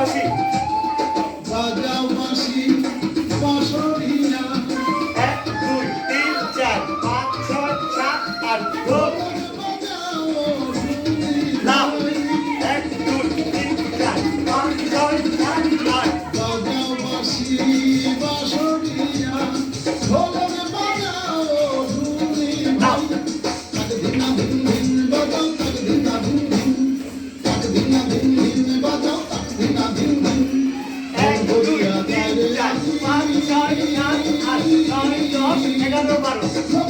বাঁশি বাজাও বাঁশি বাঁশরিয়া 1 2 3 4 5 6 7 8 ঢোল লাভ 1 2 3 4 5 6 7 8 বাজাও বাঁশি বাঁশরিয়া ঢোল বাজাও ঢুলি লাভ তাক দিনা দিন দিন বাজাও তাক দিনা দিন দিন তাক দিনা দিন দিন বাজাও তাক দিনা দিন দিন 1 2 3 4 5 6 7 8 9 10 11 12